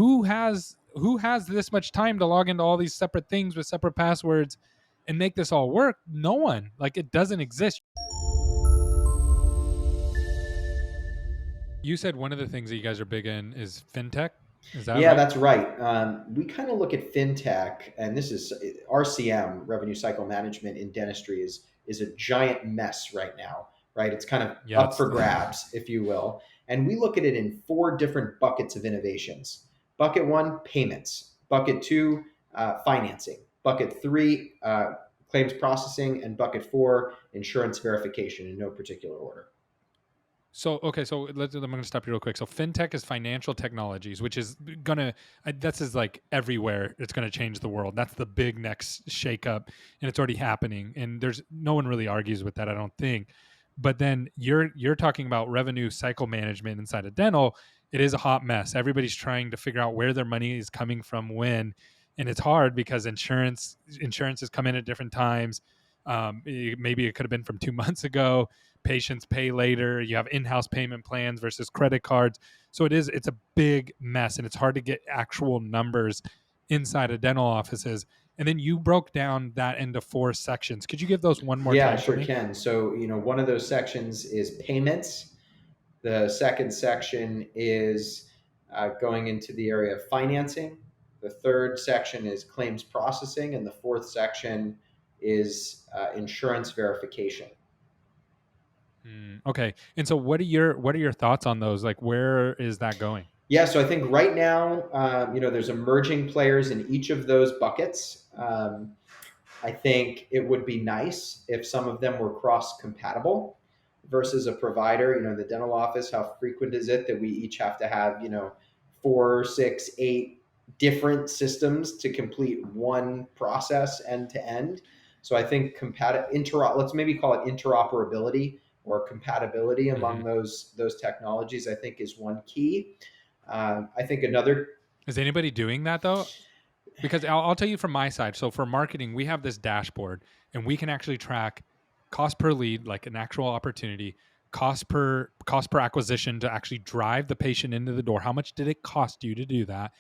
who has this much time to log into all these separate things with separate passwords and make this all work? No one. Like, it doesn't exist. You said one of the things that you guys are big in is fintech. Is that Yeah, right? that's right. We kind of look at fintech, and this is RCM, revenue cycle management in dentistry, is a giant mess right now, right? It's kind of Yeah, up it's for grabs, if you will. And we look at it in four different buckets of innovations. Bucket one, payments. Bucket two, financing. Bucket three, claims processing. And bucket four, insurance verification, in no particular order. So okay, so I'm going to stop you real quick. So fintech is financial technologies, which is gonna that's is like everywhere. It's going to change the world. That's the big next shakeup, and it's already happening. And there's no one really argues with that, I don't think. But then you're talking about revenue cycle management inside of dental. It is a hot mess. Everybody's trying to figure out where their money is coming from when, and it's hard because insurances come in at different times. Maybe it could have been from 2 months ago. Patients pay later. You have in-house payment plans versus credit cards. So it's a big mess, and it's hard to get actual numbers inside of dental offices. And then you broke down that into 4 sections. Could you give those one more Yeah, I time for sure me? can. So, one of those sections is payments. The second section is going into the area of financing. The third section is claims processing, and the fourth section is insurance verification. Okay. And so what are your thoughts on those? Like, where is that going? Yeah, so I think right now, there's emerging players in each of those buckets. I think it would be nice if some of them were cross-compatible versus a provider. The dental office, how frequent is it that we each have to have, 4, 6, 8 different systems to complete one process end to end? So I think let's maybe call it interoperability or compatibility Hmm. among those technologies, I think is one key. I think another. Is anybody doing that though? Because I'll tell you from my side. So for marketing, we have this dashboard, and we can actually track cost per lead, like an actual opportunity, cost per acquisition to actually drive the patient into the door. How much did it cost you to do that?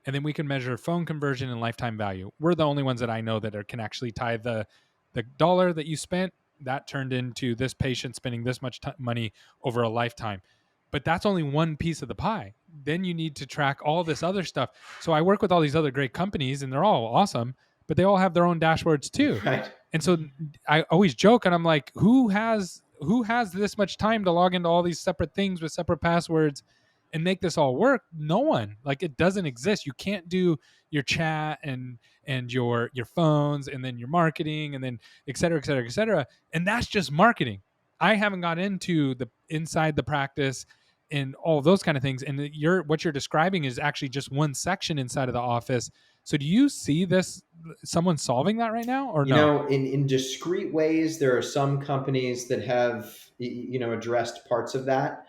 And then we can measure phone conversion and lifetime value. We're the only ones that I know that can actually tie the dollar that you spent that turned into this patient spending this much money over a lifetime. But that's only one piece of the pie. Then you need to track all this other stuff. So I work with all these other great companies, and they're all awesome, but they all have their own dashboards too. Right. And so I always joke, and I'm like, who has this much time to log into all these separate things with separate passwords and make this all work? No one. Like, it doesn't exist. You can't do your chat and your phones and then your marketing and then et cetera, et cetera, et cetera. And that's just marketing. I haven't got into the inside the practice and all those kind of things. And what you're describing is actually just one section inside of the office. So do you see this someone solving that right now or no? In discrete ways, there are some companies that have addressed parts of that.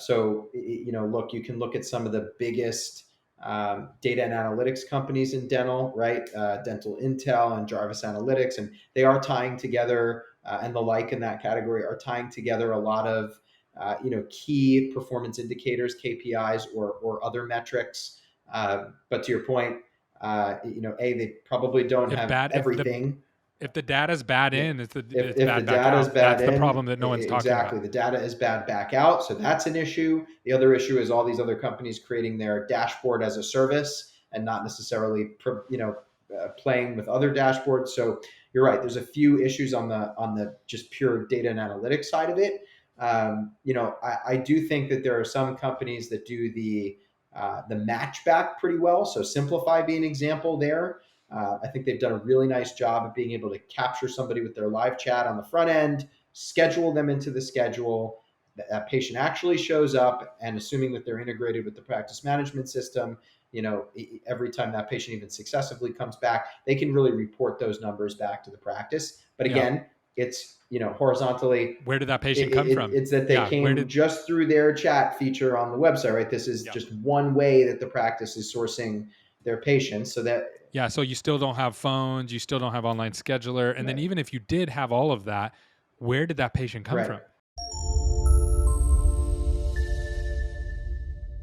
So look, you can look at some of the biggest data and analytics companies in dental, right? Dental Intel and Jarvis Analytics, and they are tying together, and the like in that category are tying together a lot of key performance indicators, KPIs, or other metrics. But to your point, they probably don't If have bad everything. if the data's bad Yeah. in, If it's if the bad back data is out. bad That's the in, problem that no one's talking exactly, about. the data is bad back out. So that's an issue. The other issue is all these other companies creating their dashboard as a service and not necessarily, playing with other dashboards. So you're right. There's a few issues on the just pure data and analytics side of it. I do think that there are some companies that do the match back pretty well. So Simplify being an example there. I think they've done a really nice job of being able to capture somebody with their live chat on the front end, schedule them into the schedule. That patient actually shows up, and assuming that they're integrated with the practice management system, every time that patient even successively comes back, they can really report those numbers back to the practice. But Yeah. again, it's horizontally, Where did that patient come from? it's that they Yeah. Where came did just through their chat feature on the website, right? This is Yeah. just one way that the practice is sourcing their patients, so that. Yeah, so you still don't have phones, you still don't have online scheduler, and then Right. even if you did have all of that, where did that patient come Right. from?